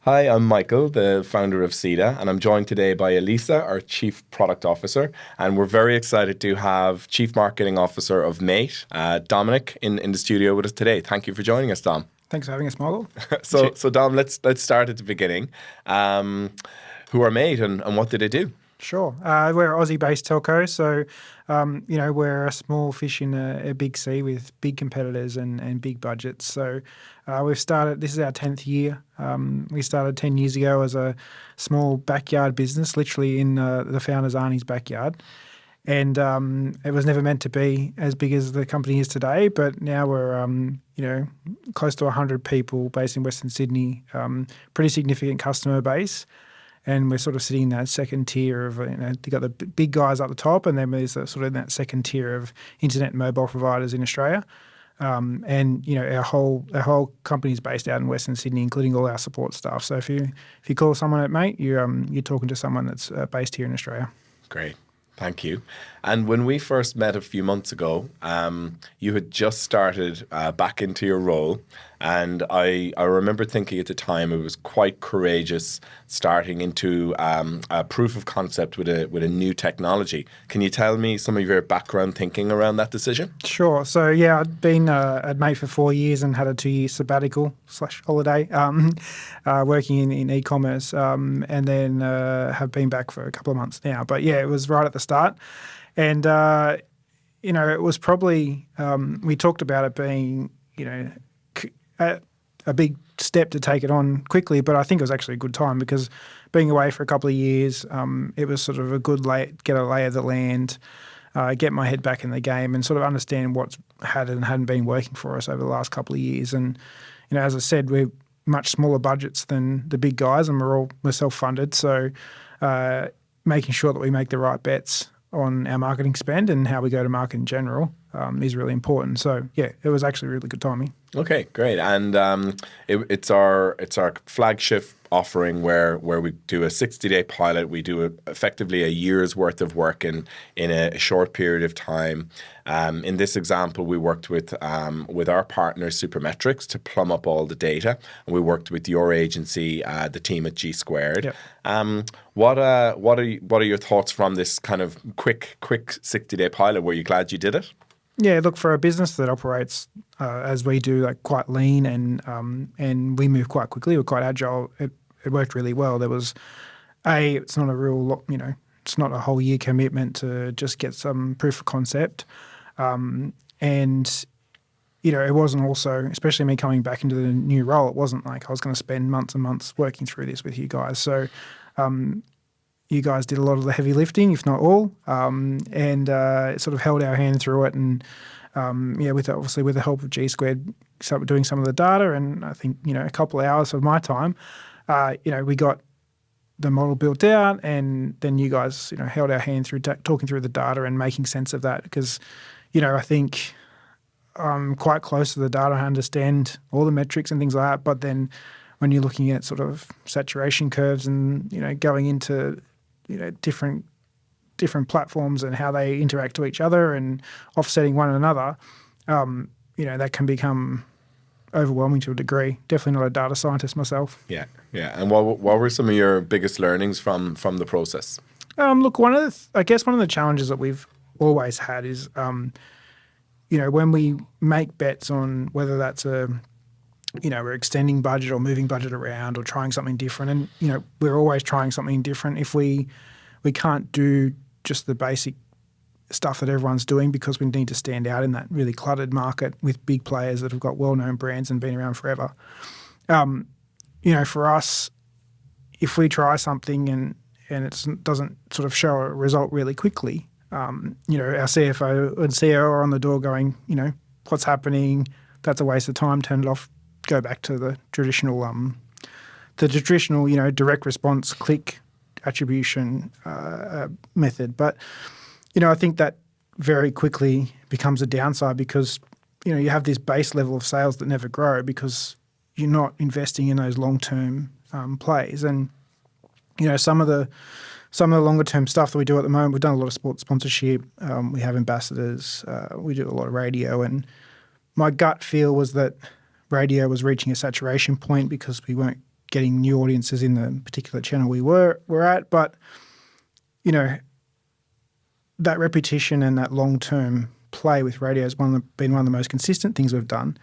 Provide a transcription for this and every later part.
Hi, I'm Michael, the founder of Seeda, and I'm joined today by Elisa, our Chief Product Officer. And we're very excited to have Chief Marketing Officer of Mate, Dominic, in the studio with us today. Thank you for joining us, Dom. Thanks for having us, Michael. So Dom, let's start at the beginning. Who are Mate and what do they do? Sure. We're Aussie-based telco, so we're a small fish in a big sea with big competitors and big budgets. So we've started. This is our 10th year. We started 10 years ago as a small backyard business, literally in the founder's auntie's backyard, and it was never meant to be as big as the company is today. But now we're close to 100 people based in Western Sydney. Pretty significant customer base. And we're sort of sitting in that second tier of, you've got the big guys up the top, and then there's sort of that second tier of internet and mobile providers in Australia. Our whole company is based out in Western Sydney, including all our support staff. So if you call someone at Mate, you're talking to someone that's based here in Australia. Great. Thank you. And when we first met a few months ago, you had just started back into your role. And I remember thinking at the time it was quite courageous starting into a proof of concept with a new technology. Can you tell me some of your background thinking around that decision? Sure. So, yeah, I'd been at Mate for 4 years and had a 2-year sabbatical / holiday working in e-commerce and then have been back for a couple of months now. But, yeah, it was right at the start. And, it was probably we talked about it being, a big step to take it on quickly, but I think it was actually a good time because being away for a couple of years, it was sort of a good get a lay of the land, get my head back in the game and sort of understand what's had and hadn't been working for us over the last couple of years. And, as I said, we're much smaller budgets than the big guys and we're self-funded. So making sure that we make the right bets on our marketing spend and how we go to market in general is really important. So, yeah, it was actually really good timing. Okay, great. And it's our flagship offering where we do a 60-day pilot. We do effectively a year's worth of work in a short period of time. In this example, we worked with our partner Supermetrics to plumb up all the data, and we worked with your agency, the team at G Squared. Yep. What are your thoughts from this kind of quick 60-day pilot? Were you glad you did it? Yeah, look, for a business that operates as we do, like quite lean and we move quite quickly, we're quite agile. It worked really well. There was it's not a real, it's not a whole year commitment to just get some proof of concept, and it wasn't also, especially me coming back into the new role, it wasn't like I was going to spend months and months working through this with you guys. So. You guys did a lot of the heavy lifting, if not all, and it sort of held our hand through it. And with the help of G Squared, doing some of the data, and I think a couple of hours of my time, we got the model built out, and then you guys held our hand through talking through the data and making sense of that. Because I think I'm quite close to the data. I understand all the metrics and things like that, but then when you're looking at sort of saturation curves and going into different platforms and how they interact to each other and offsetting one another, that can become overwhelming to a degree. Definitely not a data scientist myself. Yeah. And what were some of your biggest learnings from the process? Look, one of the challenges that we've always had is, when we make bets on whether that's we're extending budget or moving budget around or trying something different. And, we're always trying something different. If we can't do just the basic stuff that everyone's doing because we need to stand out in that really cluttered market with big players that have got well-known brands and been around forever. For us, if we try something and it doesn't sort of show a result really quickly, our CFO and CEO are on the door going, what's happening? That's a waste of time. Turn it off. Go back to the traditional, direct response, click attribution method. But, I think that very quickly becomes a downside because, you have this base level of sales that never grow because you're not investing in those long-term plays. And, some of the longer term stuff that we do at the moment, we've done a lot of sports sponsorship. We have ambassadors. We do a lot of radio. And my gut feel was that radio was reaching a saturation point because we weren't getting new audiences in the particular channel we're at. But, you know, that repetition and that long-term play with radio has been one of the most consistent things we've done.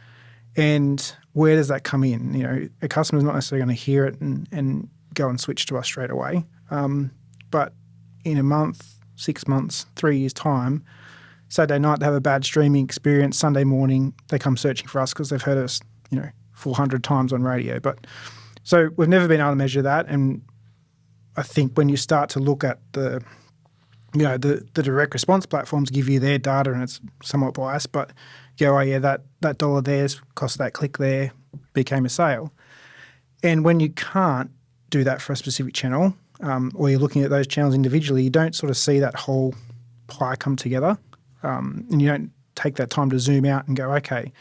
And where does that come in? You know, a customer's not necessarily going to hear it and go and switch to us straight away. But in a month, 6 months, 3 years' time, Saturday night they have a bad streaming experience. Sunday morning they come searching for us because they've heard us, 400 times on radio. But so we've never been able to measure that. And I think when you start to look at the direct response platforms give you their data and it's somewhat biased, but you go, oh yeah, that dollar there's cost that click there became a sale. And when you can't do that for a specific channel, or you're looking at those channels individually, you don't sort of see that whole pie come together, and you don't take that time to zoom out and go, okay,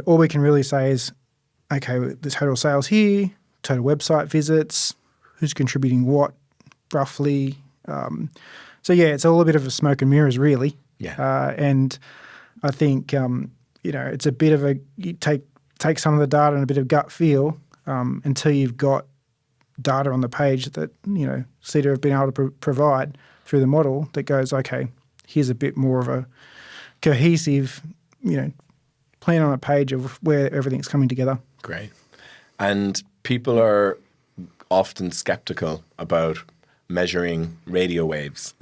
all we can really say is, okay, there's total sales here, total website visits, who's contributing what, roughly. So yeah, it's all a bit of a smoke and mirrors, really. Yeah. And I think it's a bit of you take some of the data and a bit of gut feel until you've got data on the page that Seeda have been able to provide through the model that goes, okay, here's a bit more of a cohesive, plan on a page of where everything's coming together. Great. And people are often skeptical about measuring radio waves.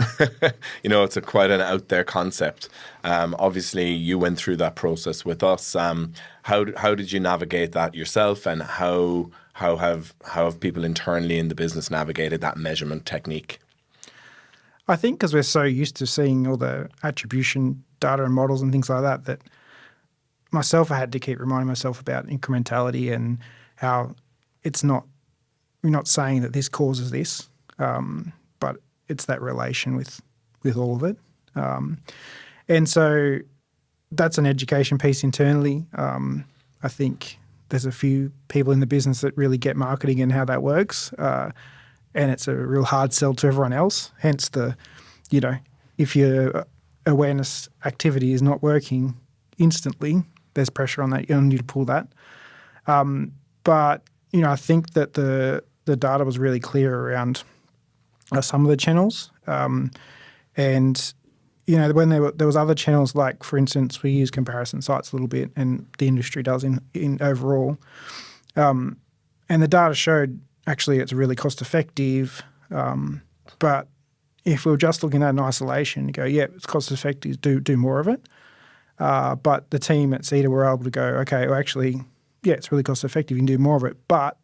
It's quite an out there concept. Obviously, you went through that process with us. How did you navigate that yourself, and how have people internally in the business navigated that measurement technique? I think because we're so used to seeing all the attribution data and models and things like that myself, I had to keep reminding myself about incrementality and how we're not saying that this causes this, but it's that relation with all of it. And so that's an education piece internally. I think there's a few people in the business that really get marketing and how that works, and it's a real hard sell to everyone else. Hence if your awareness activity is not working instantly, there's pressure on that. You need to pull that. But I think that the data was really clear around some of the channels, and when there was other channels, like for instance, we use comparison sites a little bit, and the industry does in overall, and the data showed actually it's really cost effective, but if we were just looking at it in isolation, you go, yeah, it's cost effective, do more of it. But the team at Seeda were able to go, okay, well actually, yeah, it's really cost effective, you can do more of it, but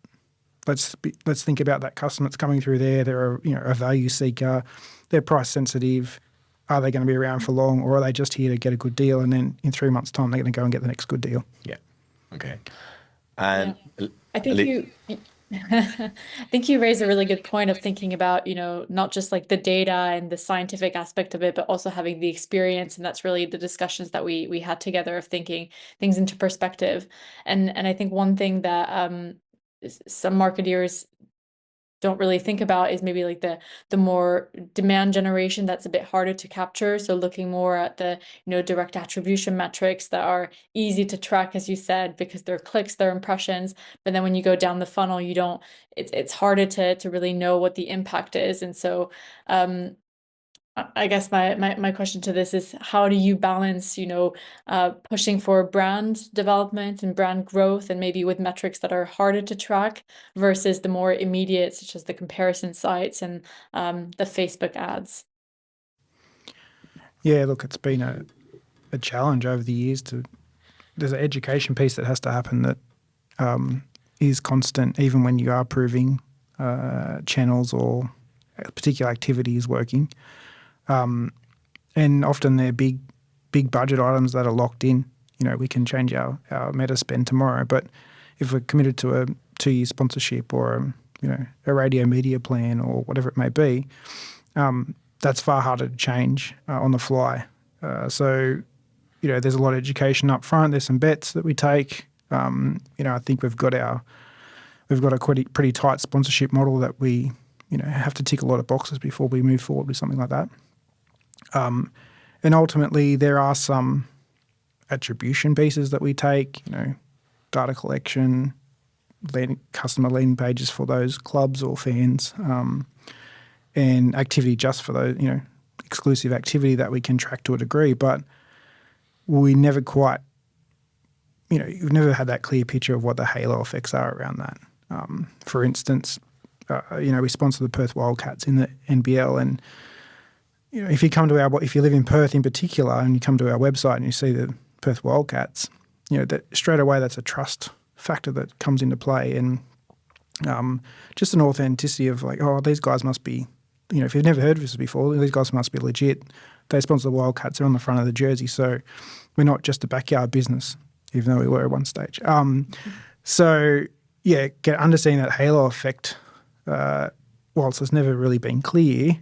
let's think about that customer that's coming through there. They're a value seeker. They're price sensitive. Are they going to be around for long, or are they just here to get a good deal? And then in 3 months' time, they're going to go and get the next good deal. Yeah. Okay. And I think I think you raised a really good point of thinking about, not just like the data and the scientific aspect of it, but also having the experience. And that's really the discussions that we had together of thinking things into perspective. And I think one thing that some marketeers don't really think about is maybe like the more demand generation that's a bit harder to capture. So looking more at the direct attribution metrics that are easy to track, as you said, because they're clicks, they're impressions. But then when you go down the funnel, it's harder to really know what the impact is. And so I guess my question to this is, how do you balance, pushing for brand development and brand growth, and maybe with metrics that are harder to track versus the more immediate, such as the comparison sites and the Facebook ads? Yeah, look, it's been a challenge over the years. There's an education piece that has to happen that is constant, even when you are proving channels or a particular activity is working. And often they're big budget items that are locked in. We can change our meta spend tomorrow, but if we're committed to a 2-year sponsorship or a radio media plan or whatever it may be, that's far harder to change on the fly. So there's a lot of education up front. There's some bets that we take. I think we've got a pretty tight sponsorship model that we have to tick a lot of boxes before we move forward with something like that. And ultimately, there are some attribution pieces that we take, data collection, customer landing pages for those clubs or fans, and activity just for those, exclusive activity that we can track to a degree. But we never quite, you've never had that clear picture of what the halo effects are around that. For instance, we sponsor the Perth Wildcats in the NBL, and if you live in Perth in particular, and you come to our website and you see the Perth Wildcats, that straight away that's a trust factor that comes into play, and just an authenticity of like, oh, these guys must be, if you've never heard of this before, these guys must be legit. They sponsor the Wildcats; they're on the front of the jersey, so we're not just a backyard business, even though we were at one stage. Understanding that halo effect, whilst it's never really been clear,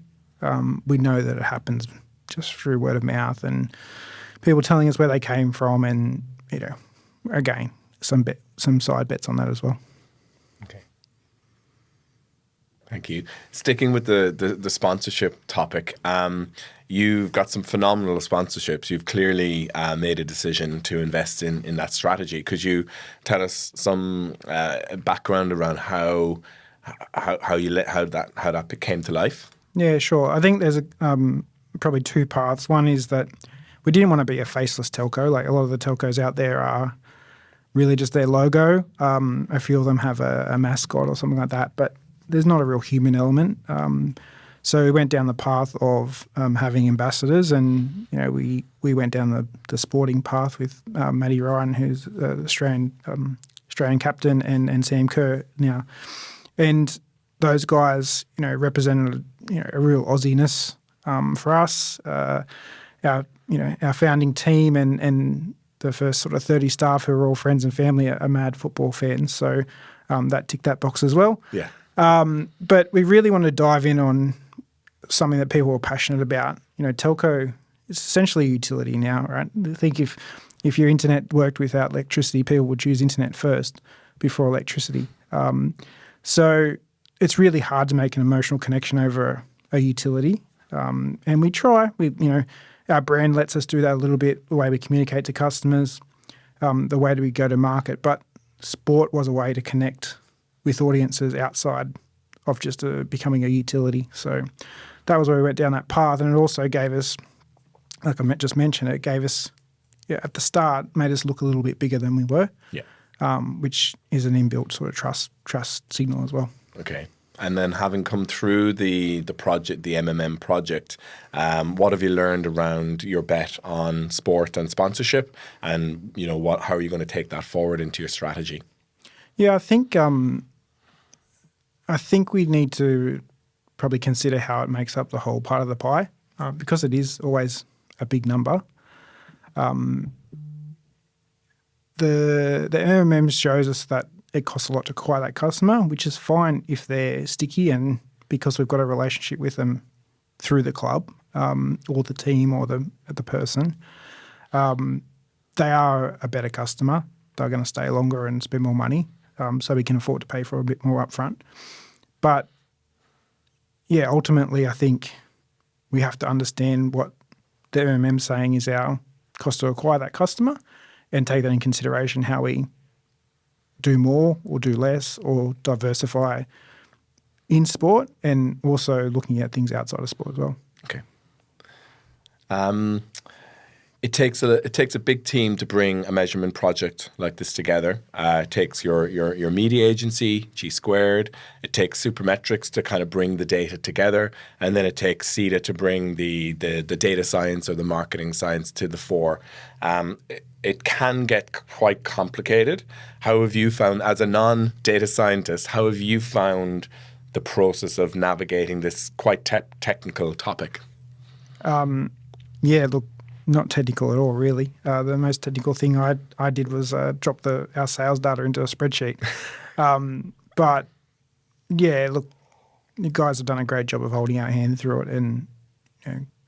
we know that it happens just through word of mouth and people telling us where they came from, and again, some side bets on that as well. Okay. Thank you. Sticking with the sponsorship topic, you've got some phenomenal sponsorships. You've clearly made a decision to invest in that strategy. Could you tell us some background around how that came to life? Yeah, sure. I think there's probably two paths. One is that we didn't want to be a faceless telco. Like a lot of the telcos out there are really just their logo. A few of them have a mascot or something like that, but there's not a real human element. So we went down the path of having ambassadors, and we went down the sporting path with Matty Ryan, who's the Australian captain, and Sam Kerr now, and those guys represented a real Aussiness for us. Our founding team and the first sort of 30 staff, who are all friends and family, are mad football fans. So that ticked that box as well. Yeah. But we really wanted to dive in on something that people are passionate about. Telco is essentially a utility now, right? I think if your internet worked without electricity, people would choose internet first before electricity. So it's really hard to make an emotional connection over a utility. And we try. Our brand lets us do that a little bit, the way we communicate to customers, the way that we go to market. But sport was a way to connect with audiences outside of just becoming a utility. So that was where we went down that path. And it also gave us, like I just mentioned, it gave us, at the start, made us look a little bit bigger than we were, which is an inbuilt sort of trust signal as well. Okay. And then having come through the project, the MMM project, what have you learned around your bet on sport and sponsorship, and how are you going to take that forward into your strategy? Yeah, I think we need to probably consider how it makes up the whole part of the pie, because it is always a big number. The MMM shows us that it costs a lot to acquire that customer, which is fine if they're sticky and because we've got a relationship with them through the club or the team or the person. They are a better customer. They're going to stay longer and spend more money, so we can afford to pay for a bit more upfront. But, yeah, ultimately I think we have to understand what the MMM's saying is our cost to acquire that customer and take that in consideration, how we do more or do less or diversify in sport, and also looking at things outside of sport as well. Okay. It takes a big team to bring a measurement project like this together. It takes your media agency, G Squared. It takes Supermetrics to kind of bring the data together, and then it takes Seeda to bring the data science or the marketing science to the fore. It can get quite complicated. How have you found, as a non-data scientist, how have you found the process of navigating this quite technical topic? Yeah, look, not technical at all, really. The most technical thing I did was drop our sales data into a spreadsheet. But, yeah, look, you guys have done a great job of holding our hand through it and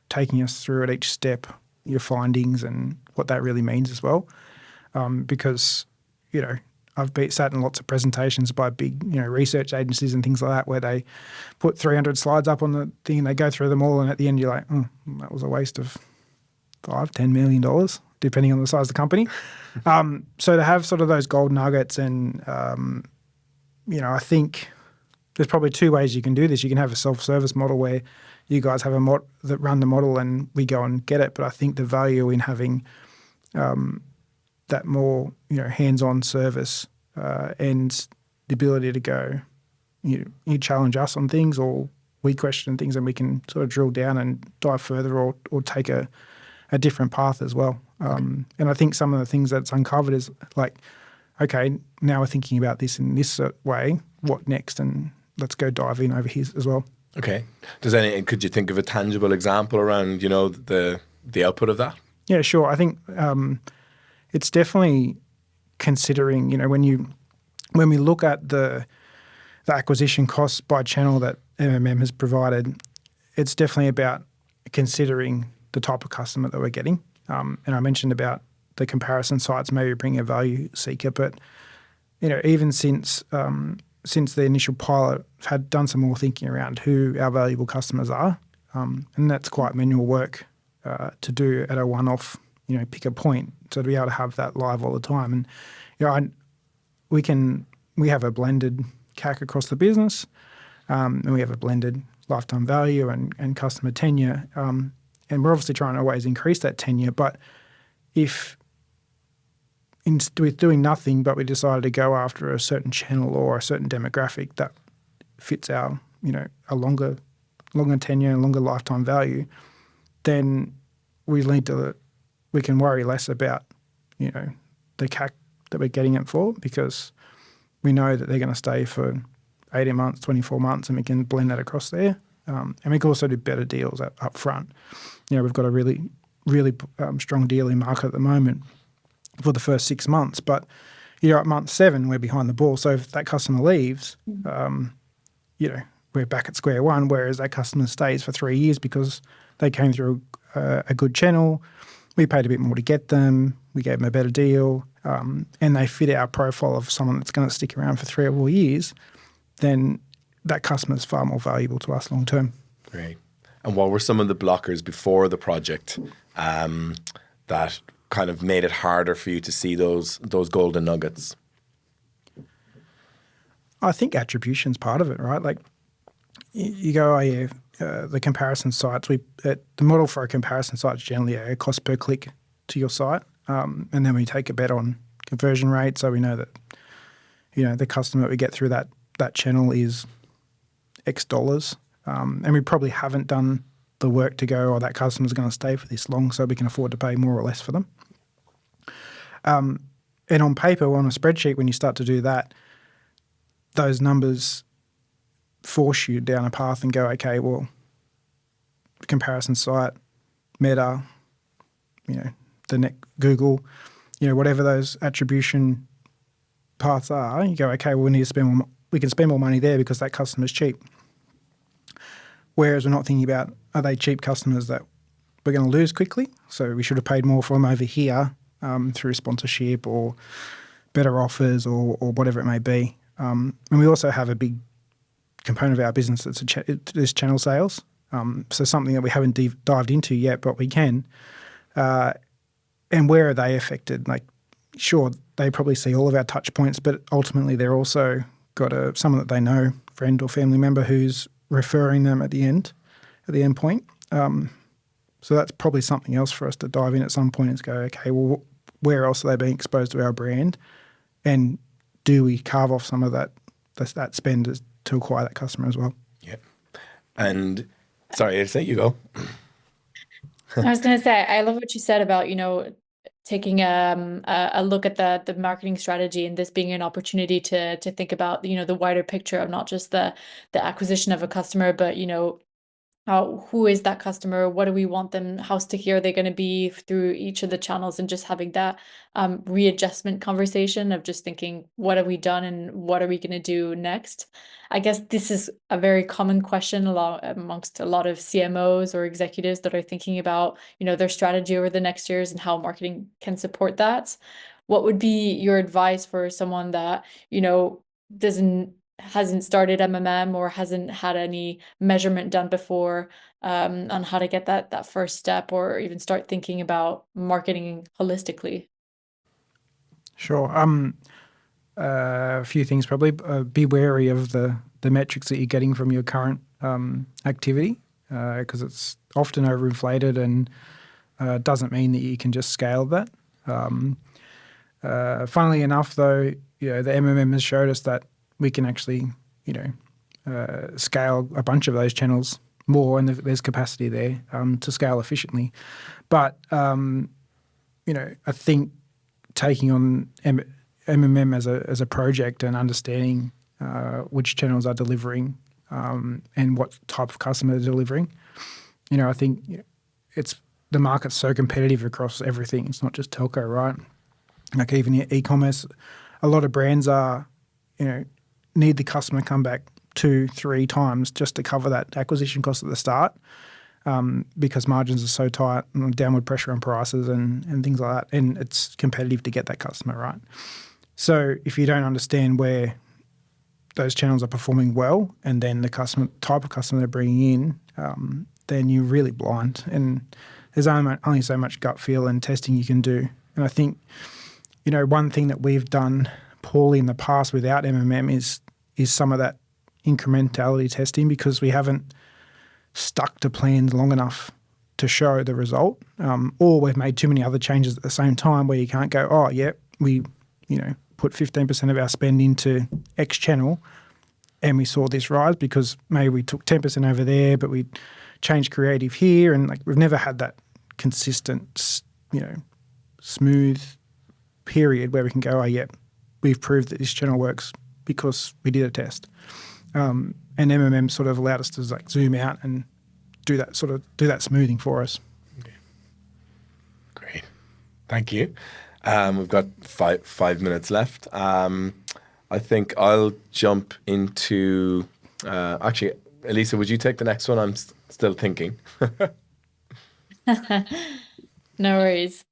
taking us through at each step, your findings and what that really means as well. Because, I've sat in lots of presentations by big, research agencies and things like that where they put 300 slides up on the thing and they go through them all, and at the end you're like, that was a waste of $5-10 million, depending on the size of the company. So to have sort of those gold nuggets and I think there's probably two ways you can do this. You can have a self-service model where you guys have a mod that run the model and we go and get it. But I think the value in having that more, hands-on service and the ability to go, you challenge us on things or we question things and we can sort of drill down and dive further or take a different path as well. And I think some of the things that's uncovered is like, okay, now we're thinking about this in this way. What next? And let's go dive in over here as well. Okay. Could you think of a tangible example around, the output of that? Yeah, sure. I think it's definitely considering, when we look at the acquisition costs by channel that MMM has provided, it's definitely about considering the type of customer that we're getting. And I mentioned about the comparison sites maybe bring a value seeker, but even since the initial pilot, I've had done some more thinking around who our valuable customers are, and that's quite manual work to do at a one-off. Pick a point, so to be able to have that live all the time. And we have a blended CAC across the business, and we have a blended lifetime value and customer tenure, and we're obviously trying to always increase that tenure. But if with doing nothing, but we decided to go after a certain channel or a certain demographic that fits our, a longer tenure and longer lifetime value, then we can worry less about, the CAC that we're getting it for, because we know that they're going to stay for 18 months, 24 months, and we can blend that across there. And we can also do better deals up front. We've got a really, really strong deal in market at the moment for the first 6 months. But, at month 7, we're behind the ball. So if that customer leaves, we're back at square one, whereas that customer stays for 3 years because they came through a good channel. We paid a bit more to get them. We gave them a better deal. And they fit our profile of someone that's going to stick around for 3 or 4 years, then that customer is far more valuable to us long term. Great. And what were some of the blockers before the project that kind of made it harder for you to see those golden nuggets? I think attribution's part of it, right? Like you go, the comparison sites. The model for a comparison site is generally a cost per click to your site, and then we take a bet on conversion rate, so we know that the customer that we get through that channel is X dollars, and we probably haven't done the work to go, that customer's going to stay for this long, so we can afford to pay more or less for them. And on paper, on a spreadsheet, when you start to do that, those numbers force you down a path and go, okay, well, comparison site, Meta, Google, whatever those attribution paths are, you go, okay, well, we can spend more money there because that customer's cheap. Whereas we're not thinking about, are they cheap customers that we're going to lose quickly? So we should have paid more for them over here through sponsorship or better offers or whatever it may be. And we also have a big component of our business that's this channel sales. So something that we haven't dived into yet, but we can. And where are they affected? Like, sure, they probably see all of our touch points, but ultimately they're also got someone that they know, friend or family member, who's referring them at the end point. So that's probably something else for us to dive in at some point and go, okay, well, where else are they being exposed to our brand? And do we carve off some of that spend to acquire that customer as well? Yeah. And sorry, I say you go. I was going to say, I love what you said about, taking a look at the marketing strategy and this being an opportunity to think about, the wider picture of not just the acquisition of a customer, but, who is that customer? What do we want them? How sticky are they going to be through each of the channels? And just having that readjustment conversation of just thinking, what have we done and what are we going to do next? I guess this is a very common question amongst a lot of CMOs or executives that are thinking about, their strategy over the next years and how marketing can support that. What would be your advice for someone that, hasn't started MMM or hasn't had any measurement done before on how to get that first step or even start thinking about marketing holistically? Sure. a few things probably. Be wary of the metrics that you're getting from your current activity because it's often overinflated and doesn't mean that you can just scale that. Funnily enough, though, the MMM has showed us that we can actually, scale a bunch of those channels more, and there's capacity there to scale efficiently. But I think taking on MMM as a project and understanding which channels are delivering and what type of customer they're delivering, I think it's the market's so competitive across everything. It's not just telco, right? Like even e-commerce, a lot of brands are, need the customer to come back 2-3 times just to cover that acquisition cost at the start because margins are so tight and downward pressure on prices and things like that. And it's competitive to get that customer, right? So if you don't understand where those channels are performing well and then the type of customer they're bringing in, then you're really blind. And there's only so much gut feel and testing you can do. And I think, one thing that we've done poorly in the past without MMM is some of that incrementality testing because we haven't stuck to plans long enough to show the result, or we've made too many other changes at the same time where you can't go, oh, yeah, we, put 15% of our spend into X channel and we saw this rise because maybe we took 10% over there, but we changed creative here. And we've never had that consistent, smooth period where we can go, oh, yeah, we've proved that this channel works because we did a test. And MMM sort of allowed us to zoom out and do that smoothing for us. Okay. Great. Thank you. We've got five minutes left. I think I'll jump into actually, Elisa, would you take the next one? I'm still thinking. No worries.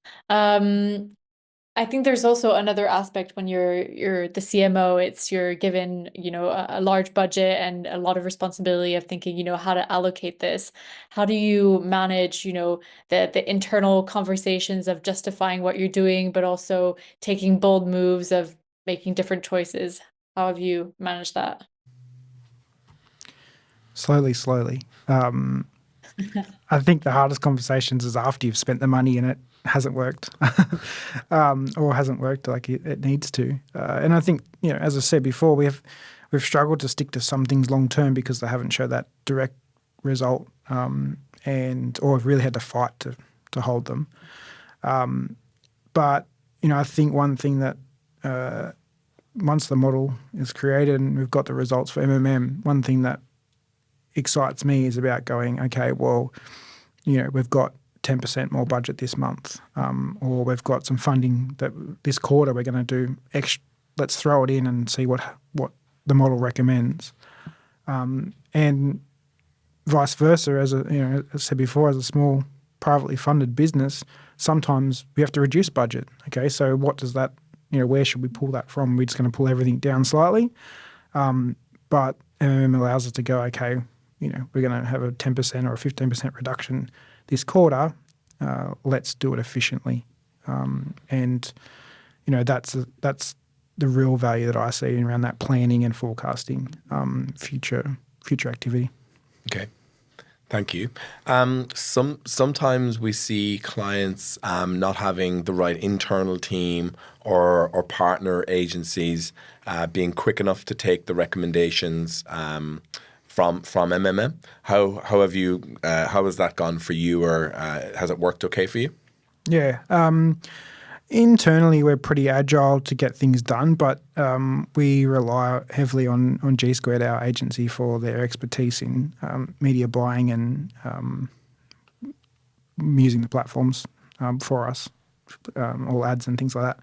I think there's also another aspect when you're the CMO, you're given, a large budget and a lot of responsibility of thinking, how to allocate this. How do you manage, the internal conversations of justifying what you're doing, but also taking bold moves of making different choices? How have you managed that? Slowly. I think the hardest conversations is after you've spent the money and it hasn't worked or hasn't worked like it needs to. And I think, as I said before, we've struggled to stick to some things long term because they haven't shown that direct result or have really had to fight to hold them. But, I think one thing that once the model is created and we've got the results for MMM, one thing that excites me is about going, okay, well, we've got 10% more budget this month, or we've got some funding that this quarter we're going to do let's throw it in and see what the model recommends. And vice versa, as I said before, as a small privately funded business, sometimes we have to reduce budget. Okay, so what does that, where should we pull that from? We're just going to pull everything down slightly. But MMM allows us to go, okay, we're going to have a 10% or a 15% reduction this quarter. Let's do it efficiently. And that's the real value that I see around that planning and forecasting future activity. Okay. Thank you. Sometimes we see clients not having the right internal team or partner agencies being quick enough to take the recommendations from MMM. How has that gone for you, or has it worked okay for you? Yeah. Internally, we're pretty agile to get things done, but we rely heavily on G Squared, our agency, for their expertise in media buying and using the platforms for us, all ads and things like that.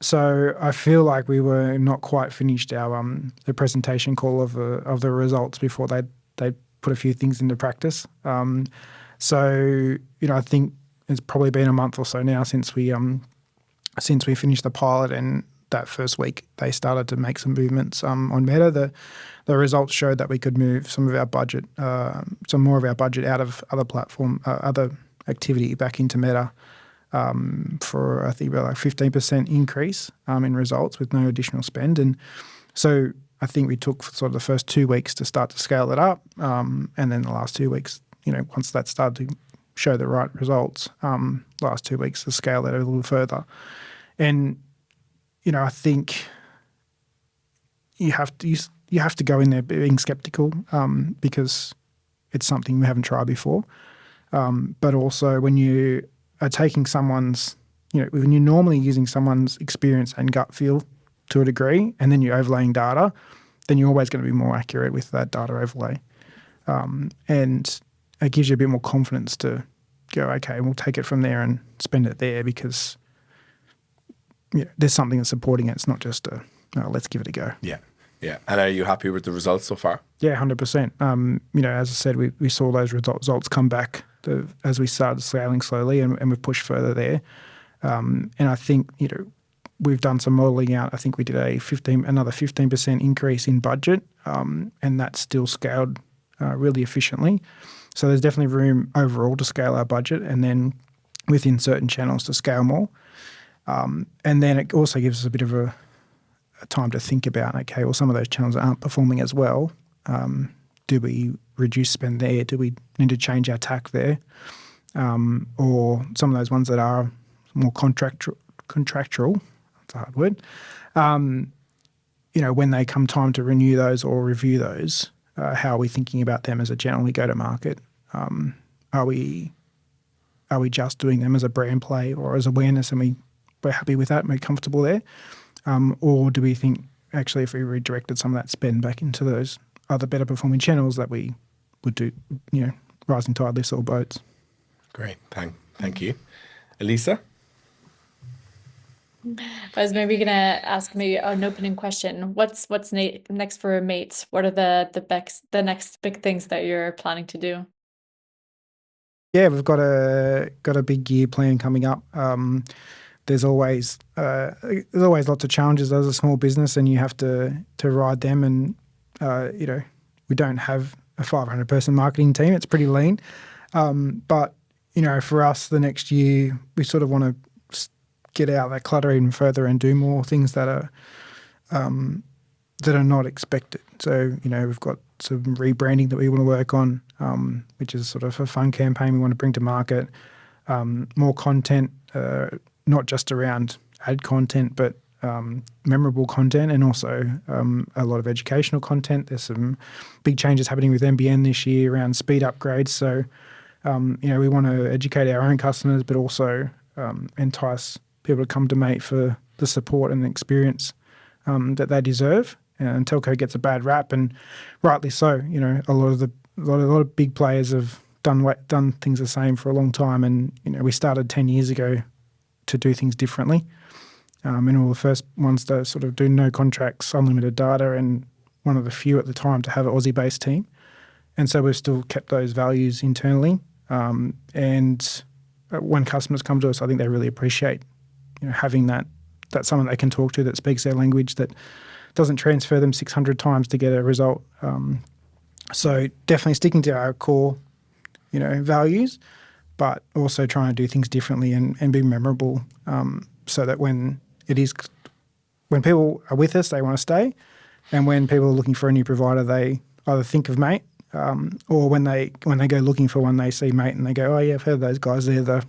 So I feel like we were not quite finished our the presentation call of the results before they put a few things into practice. So I think it's probably been a month or so now since we finished the pilot, and that first week they started to make some movements on Meta. The results showed that we could move some more of our budget out of other activity back into Meta. for I think about like 15% increase in results with no additional spend. And so I think we took sort of the first 2 weeks to start to scale it up, and then the last 2 weeks, once that started to show the right results, last 2 weeks to scale that a little further. And I think you have to go in there being skeptical because it's something we haven't tried before. But also when you are taking someone's, when you're normally using someone's experience and gut feel to a degree, and then you're overlaying data, then you're always going to be more accurate with that data overlay. And it gives you a bit more confidence to go, okay, we'll take it from there and spend it there because there's something that's supporting it. It's not just let's give it a go. Yeah. Yeah. And are you happy with the results so far? Yeah, 100%. As I said, we saw those results come back as we started scaling slowly, and we've pushed further there. And I think, we've done some modelling out. I think we did another 15% increase in budget, and that's still scaled really efficiently. So there's definitely room overall to scale our budget, and then within certain channels to scale more. And then it also gives us a bit of a time to think about, okay, well, some of those channels aren't performing as well. Do we reduce spend there? Do we need to change our tack there? Or some of those ones that are more contractual, that's a hard word, when they come time to renew those or review those, how are we thinking about them as a channel we go to market? Are we just doing them as a brand play or as awareness, and we're happy with that and we're comfortable there? Or do we think actually if we redirected some of that spend back into those other better performing channels that we would do, rising tide lifts all boats? Great. Thank you. Elisa? I was maybe gonna ask an opening question. What's next for Mates? What are the next big things that you're planning to do? Yeah, we've got a big year plan coming up. There's always lots of challenges as a small business, and you have to ride them. And we don't have a 500-person marketing team; it's pretty lean. But for us, the next year we sort of want to get out that clutter even further and do more things that are not expected. So we've got some rebranding that we want to work on, which is sort of a fun campaign we want to bring to market. More content. Not just around ad content, but memorable content, and also a lot of educational content. There's some big changes happening with NBN this year around speed upgrades. So, we want to educate our own customers, but also entice people to come to Mate for the support and the experience that they deserve. And Telco gets a bad rap, and rightly so. A lot of big players have done things the same for a long time, and we started 10 years ago to do things differently. And we were the first ones to sort of do no contracts, unlimited data, and one of the few at the time to have an Aussie-based team. And so we've still kept those values internally. And when customers come to us, I think they really appreciate having that someone they can talk to that speaks their language, that doesn't transfer them 600 times to get a result. So definitely sticking to our core, values, but also trying to do things differently and be memorable, so that when people are with us, they want to stay, and when people are looking for a new provider, they either think of Mate, or when they go looking for one, they see Mate and they go, oh yeah, I've heard of those guys. They're the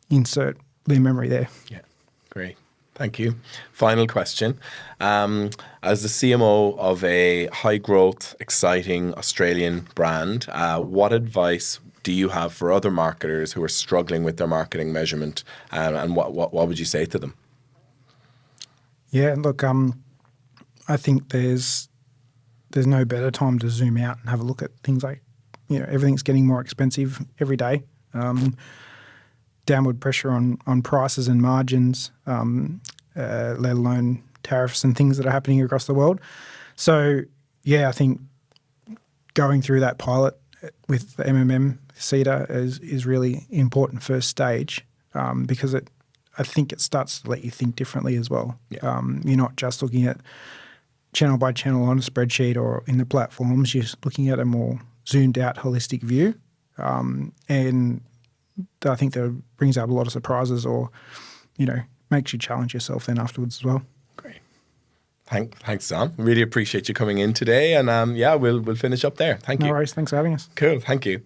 insert their memory there. Yeah, great. Thank you. Final question. As the CMO of a high-growth, exciting Australian brand, what advice do you have for other marketers who are struggling with their marketing measurement, and what would you say to them? Yeah, look, I think there's no better time to zoom out and have a look at things like, everything's getting more expensive every day. Downward pressure on prices and margins, let alone tariffs and things that are happening across the world. So, yeah, I think going through that pilot with the MMM Seeda is really important first stage, because I think it starts to let you think differently as well. Yeah. You're not just looking at channel by channel on a spreadsheet or in the platforms. You're looking at a more zoomed out, holistic view. And I think that brings up a lot of surprises, or makes you challenge yourself then afterwards as well. Great. Thanks, Don. Really appreciate you coming in today. And we'll finish up there. Thank No you. worries. Thanks for having us. Cool. Thank you.